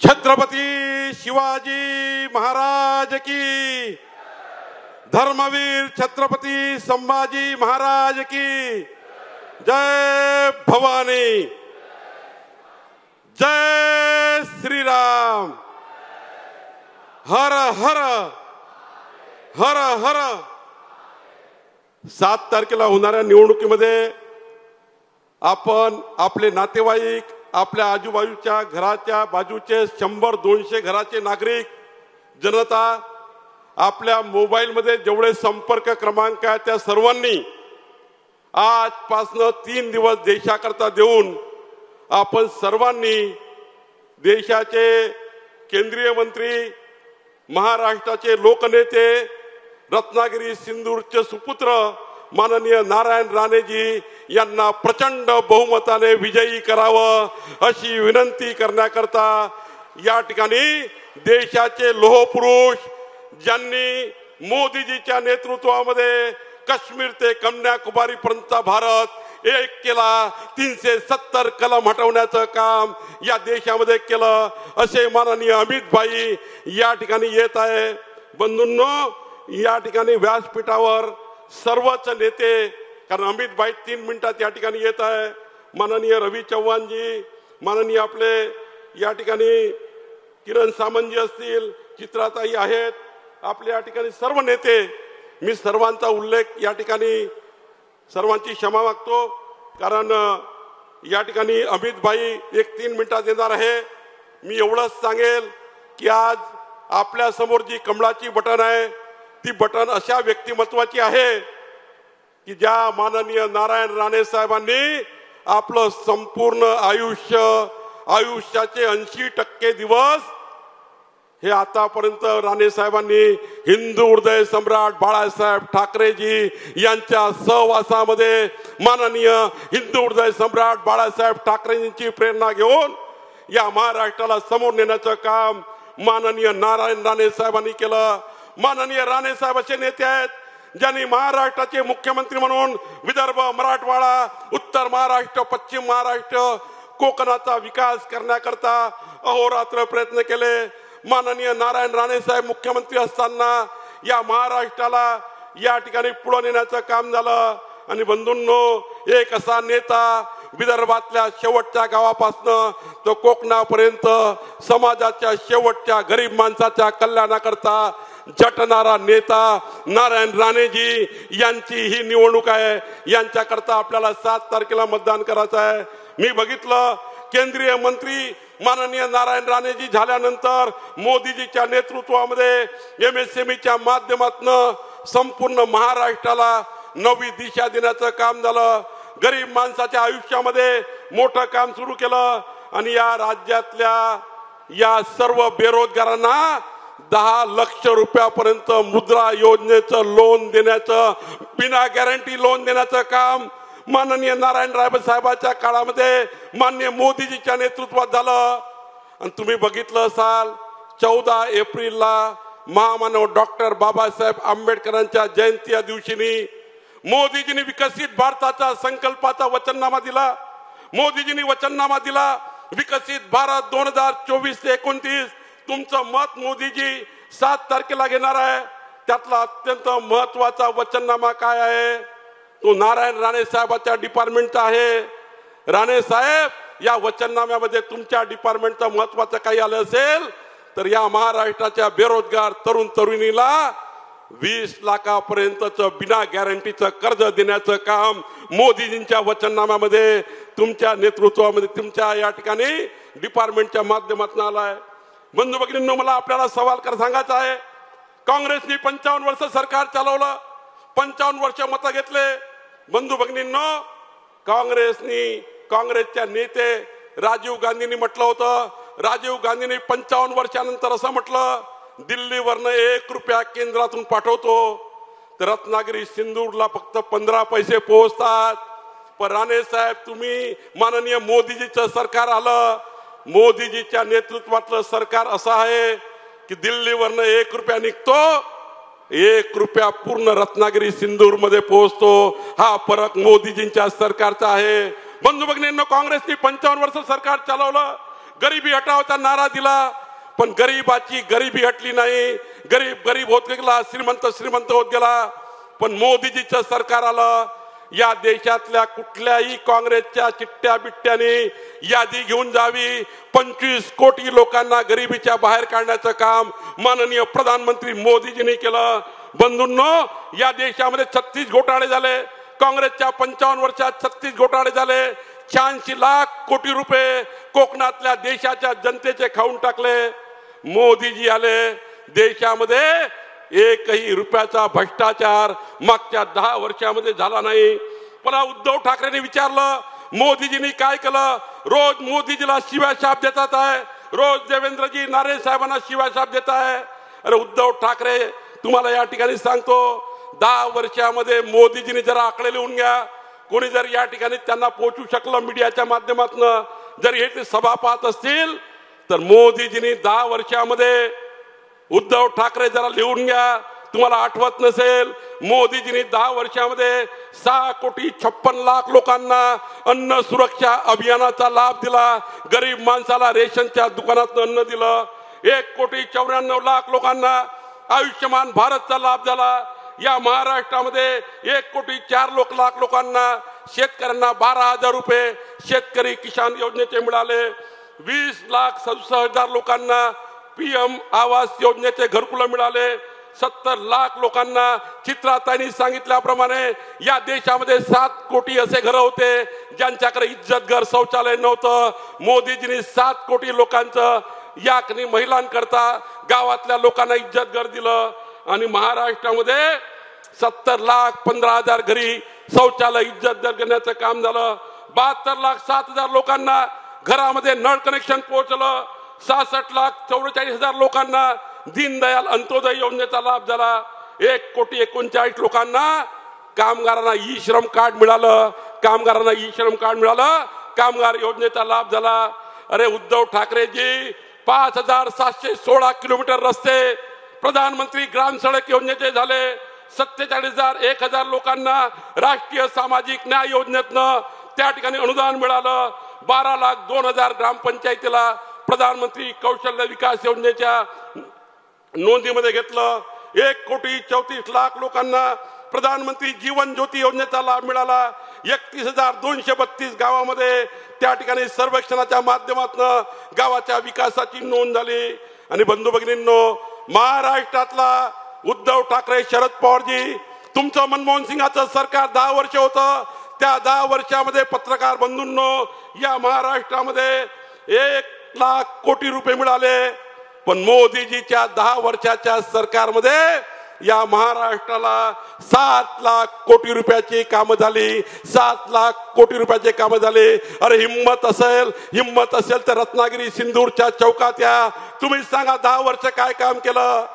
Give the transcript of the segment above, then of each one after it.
छत्रपती शिवाजी महाराज की, धर्मवीर छत्रपती संभाजी महाराज की जय भवानी, जय श्री राम, हर हर हर हर। 7 तारखेला होणाऱ्या निवडणुकीमध्ये आपण आपले नातेवाईक, आपल्या आजूबाजूच्या घराच्या बाजूचे 100-200 घराचे नागरिक, जनता, आपल्या मोबाईलमध्ये जेवढे संपर्क क्रमांक आहेत त्या सर्वांनी आजपासून 3 दिवस देशाकरता देऊन आपण सर्वांनी देशाचे केंद्रीय मंत्री, महाराष्ट्राचे लोकनेते, रत्नागिरी सिंदूरचे सुपुत्र माननीय नारायण राणेजी यांना प्रचंड बहुमताने विजयी करावं अशी विनंती करण्याकरता या ठिकाणी देशाचे लोहपुरुष, ज्यांनी मोदीजीच्या नेतृत्वामध्ये काश्मीर ते कन्याकुमारी पर्यंतचा भारत एक केला, 370 कलम हटवण्याचं काम या देशामध्ये केलं, असे माननीय अमित भाई या ठिकाणी येत आहे। बंधूंनो, या ठिकाणी व्यासपीठावर सर्वच नेते, कारण अमित भाई 3 मिनिटात या ठिकाणी येत आहे, माननीय रवी चव्हाणजी, माननीय आपले या ठिकाणी किरण सामंतजी असतील, चित्राताई आहेत, आपल्या या ठिकाणी सर्व नेते, मी सर्वांचा उल्लेख या ठिकाणी सर्वांची क्षमा मागतो, कारण या ठिकाणी अमित भाई 1-3 मिनिटात येणार आहे। मी एवढंच सांगेल की आज आपल्या समोर जी कमळाची बटन आहे ती बटन अशा व्यक्तिमत्वाची आहे की ज्या माननीय नारायण राणे साहेबांनी आपलं संपूर्ण आयुष्याचे 80% दिवस हे आतापर्यंत राणे साहेबांनी हिंदू हृदय सम्राट बाळासाहेब ठाकरेजी यांच्या सहवासामध्ये माननीय हिंदू हृदय सम्राट बाळासाहेब ठाकरेंची प्रेरणा घेऊन या महाराष्ट्राला समोर नेण्याचं काम माननीय नारायण राणे साहेबांनी केलं। माननीय राणे साहेब असे नेते आहेत ज्यांनी महाराष्ट्राचे मुख्यमंत्री म्हणून विदर्भ, मराठवाडा, उत्तर महाराष्ट्र, पश्चिम महाराष्ट्र, कोकणाचा विकास करण्याकरता अहोरात्र प्रयत्न केले। माननीय नारायण राणे साहेब मुख्यमंत्री असताना या महाराष्ट्राला या ठिकाणी पुढे नेण्याचं काम झालं। आणि बंधूंनो, एक असा नेता विदर्भातल्या शेवटच्या गावापासून तो कोकणापर्यंत समाजाच्या शेवटच्या गरीब माणसाच्या कल्याणाकरता झटणारा नेता नारायण राणेजी यांची ही निवडणूक आहे। यांच्याकरता आपल्याला 7 तारखेला मतदान करायचं आहे। मी बघितलं, केंद्रीय मंत्री माननीय नारायण राणेजी झाल्यानंतर मोदीजीच्या नेतृत्वामध्ये MSMEच्या माध्यमातून संपूर्ण महाराष्ट्राला नवी दिशा देण्याचं काम झालं। गरीब माणसाच्या आयुष्यामध्ये मोठं काम सुरू केलं आणि या राज्यातल्या या सर्व बेरोजगारांना 10 लाख रुपयापर्यंत मुद्रा योजनेचं लोन देण्याचं, बिना गॅरंटी लोन देण्याचं काम माननीय नारायण राणे साहेबांच्या काळामध्ये माननीय मोदीजीच्या नेतृत्वात झालं। आणि तुम्ही बघितलं असाल, 14 एप्रिलला महामानव डॉक्टर बाबासाहेब आंबेडकरांच्या जयंती दिवशी मोदीजींनी विकसित भारताचा संकल्पाचा वचननामा दिला। मोदीजींनी वचननामा दिला, विकसित भारत 2024 ते 29। तुमचं मत मोदीजी 7 तारखेला घेणार आहे। त्यातला अत्यंत महत्वाचा वचननामा काय आहे? तो नारायण राणे साहेबांच्या डिपार्टमेंटचा आहे। राणे साहेब, या वचननाम्यामध्ये तुमच्या डिपार्टमेंटचं महत्वाचं काही आलं असेल तर या महाराष्ट्राच्या बेरोजगार तरुण तरुणीला 20 लाखापर्यंतचं बिना गॅरंटीचं कर्ज देण्याचं काम मोदीजींच्या वचननाम्यामध्ये तुमच्या नेतृत्वामध्ये तुमच्या या ठिकाणी डिपार्टमेंटच्या माध्यमातून आलाय। बंधू भगिनींनो, मला आपल्याला सवाल सांगायचा आहे, काँग्रेसने 55 वर्ष सरकार चालवलं, 55 वर्ष मतं घेतले। बंधू भगिनींनो, काँग्रेसच्या नेते राजीव गांधींनी म्हटलं होतं, राजीव गांधींनी 55 वर्षानंतर असं म्हटलं, दिल्लीवरनं 1 रुपया केंद्रातून पाठवतो तर रत्नागिरी सिंदूरला फक्त 15 पैसे पोहोचतात। पण राणे साहेब, तुम्ही माननीय मोदीजीचं सरकार आलं, मोदीजीच्या नेतृत्वातलं सरकार असं आहे की दिल्लीवरनं 1 रुपया निघतो, 1 रुपया पूर्ण रत्नागिरी सिंदूर मध्ये पोहोचतो। हा फरक मोदीजींच्या सरकारचा आहे। बंधू भगिनींनो, काँग्रेसने 55 वर्ष सरकार चालवलं, गरिबी हटावचा नारा दिला, पण गरीबाची गरिबी हटली नाही. गरीब गरीब होत गेला, श्रीमंत श्रीमंत होत गेला. पण मोदीजीचं सरकार आलं. या देशातल्या कुठल्याही काँग्रेसच्या चिट्ट्या बिट्ट्याने यादी घेऊन जावी, 25 कोटी लोकांना गरिबीच्या बाहेर काढण्याचं काम माननीय प्रधानमंत्री मोदीजींनी केलं. बंधूंनो, या देशामध्ये 36 घोटाळे झाले. काँग्रेसच्या 55 वर्षात 36 घोटाळे झाले. 86 लाख कोटी रुपये कोकणातल्या देशाच्या जनतेचे खाऊन टाकले. मोदीजी आले, देशामध्ये एकही रुपयाचा भ्रष्टाचार मागच्या 10 वर्षामध्ये झाला नाही. मला उद्धव ठाकरेंनी विचारलं, मोदीजींनी काय केलं? रोज मोदीजीला शिव्याशाप देतात आहे, रोज देवेंद्रजी नारे साहेबांना शिव्याशाप देत आहे. अरे उद्धव ठाकरे, तुम्हाला या ठिकाणी सांगतो, 10 वर्षामध्ये मोदीजींनी जरा आकडे लिहून घ्या. कोणी जर या ठिकाणी त्यांना पोहोचू शकलं मीडियाच्या माध्यमातून, जर हे सभा पाहत असतील तर मोदीजींनी 10 वर्षामध्ये, उद्धव ठाकरे जरा लिहून घ्या, तुम्हाला आठवत नसेल, मोदीजींनी 10 वर्षामध्ये 6,56,00,000 लोकांना अन्न सुरक्षा अभियानाचा लाभ दिला. गरीब माणसाला रेशनच्या दुकानात अन्न दिलं. 1,94,00,000 लोकांना आयुष्यमान भारतचा लाभ झाला. या महाराष्ट्रामध्ये 1,04,00,000 लोकांना, शेतकऱ्यांना 12,000 रुपये शेतकरी किसान योजनेचे मिळाले. 20,67,000 लोकांना PM आवास योजनेचे घरकुल मिळाले. 70 लाख लोकांना, चित्राताईंनी सांगितल्याप्रमाणे या देशामध्ये 7 कोटी असे घर होते ज्यांच्याकडे इज्जतघर शौचालय नव्हतं. मोदीजींनी 7 कोटी लोकांचं, याकनी महिलांकरता गावातल्या लोकांना इज्जतघर दिलं. आणि महाराष्ट्रामध्ये 70,15,000 घरी शौचालय इज्जतघर करण्याचं काम झालं. 72,07,000 लोकांना घरामध्ये नळ कनेक्शन पोहोचलं. 66,44,000 लोकांना दीनदयाल अंत्योदय योजनेचा लाभ झाला. 1,39,00,000 लोकांना कामगारांना ई श्रम कार्ड मिळालं. कामगारांना ई श्रम कार्ड मिळालं, कामगार योजनेचा लाभ झाला. अरे उद्धव ठाकरेजी, 5,716 किलोमीटर रस्ते प्रधानमंत्री ग्राम सडक योजनेचे झाले. 47,000 लोकांना राष्ट्रीय सामाजिक न्याय योजनेतनं त्या ठिकाणी अनुदान मिळालं. 12,02,000 ग्रामपंचायतीला प्रधानमंत्री कौशल्य विकास योजनेच्या नोंदीमध्ये घेतलं. 1,34,00,000 लोकांना प्रधानमंत्री जीवन ज्योती योजनेचा लाभ मिळाला. 31,232 गावामध्ये त्या ठिकाणी सर्वेक्षणाच्या माध्यमातून गावाच्या विकासाची नोंद झाली. आणि बंधू भगिनींनो, महाराष्ट्रातला उद्धव ठाकरे, शरद पवारजी, तुमचं मनमोहन सिंगाचं सरकार 10 वर्ष होतं. त्या 10 वर्षामध्ये पत्रकार बंधूंनो, या महाराष्ट्रामध्ये 1,00,000 कोटी रुपये मिळाले. पण मोदीजीच्या 10 वर्षाच्या सरकारमध्ये या महाराष्ट्राला 7,00,000 कोटी रुपयाची कामं झाली. 7,00,000 कोटी रुपयाचे कामं झाले. अरे हिम्मत असेल तर रत्नागिरी सिंदूरच्या चौकात या, तुम्ही सांगा 10 वर्ष काय काम केलं.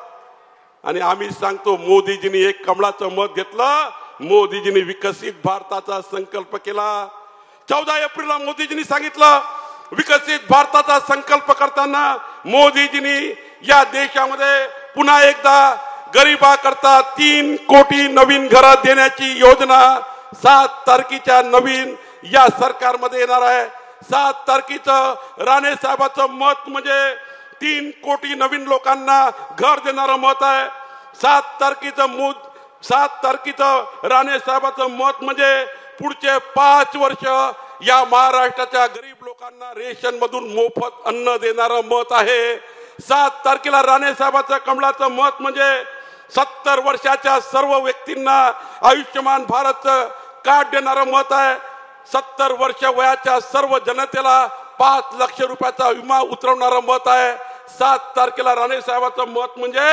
आणि आम्ही सांगतो, मोदीजींनी एक कमळाचं मत घेतलं. मोदीजींनी विकसित भारताचा संकल्प केला. 14 एप्रिलला मोदीजींनी सांगितलं, विकसित भारताचा संकल्प करताना मोदीजींनी या देशामध्ये पुन्हा एकदा गरिबाकरता 3 कोटी नवीन घरं देण्याची योजना 7 तारखेच्या नवीन या सरकारमध्ये येणार आहे. 7 तारखेचं राणे साहेबांचं मत म्हणजे 3 कोटी नवीन लोकांना घर देणारं मत आहे. 7 तारखेचं राणे साहेबांचं मत म्हणजे पुढचे 5 वर्ष या महाराष्ट्राच्या गरीब लोकांना रेशन मधून मोफत अन्न देणारं मत आहे. 7 तारखेला राणे साहेबांचं कमळाचं मत म्हणजे 70 वर्षाच्या सर्व व्यक्तींना आयुष्यमान भारतचं कार्ड देणारं मत आहे. 70 वर्ष वयाच्या सर्व जनतेला 5 लाख रुपयाचा विमा उतरवणारं मत आहे. 7 तारखेला राणे साहेबांचं मत म्हणजे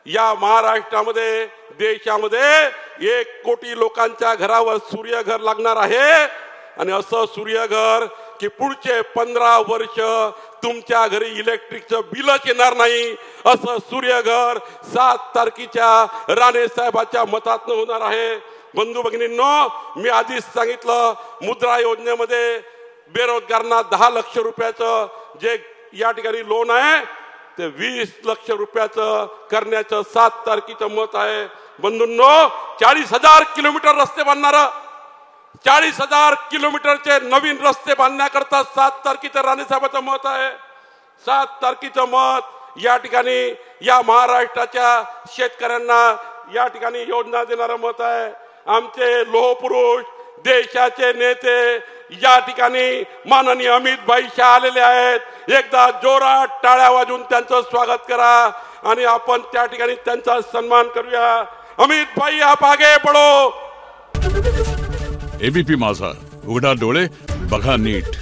या महाराष्ट्रामध्ये, देशामध्ये 1 कोटी लोकांच्या घरावर सूर्यघर लागणार आहे. आणि असं सूर्यघर की पुढचे 15 वर्ष तुमच्या घरी इलेक्ट्रिकचं बिलच येणार नाही, असं सूर्यघर 7 तारखेच्या राणे साहेबांच्या मतातनं होणार आहे. बंधू भगिनींनो, मी आधीच सांगितलं, मुद्रा योजनेमध्ये बेरोजगारांना 10 लाख रुपयाचं जे या ठिकाणी लोन आहे ते 20 लाख रुपयाचं करण्याचं 7 तारखेचं मत आहे. बंधूंनो, 40,000 किलोमीटर रस्ते बांधणार, 40,000 किलोमीटरचे नवीन रस्ते बांधण्याकरता 7 तारखेचं राणेसाहेबांचं मत आहे. 7 तारखेचं मत या ठिकाणी या महाराष्ट्राच्या शेतकऱ्यांना या ठिकाणी योजना देणारं मत आहे. आमचे लोहपुरुष देशाचे नेते या ठिकाणी माननीय अमित भाई शाह आलेले आहेत. एकदा जोरात टाळ्या वाजून त्यांचं स्वागत करा आणि आपण त्या ठिकाणी त्यांचा सन्मान करूया. अमित भाई आप आगे बढ़ो. एबीपी माझा, उघडा डोळे बघा नीट.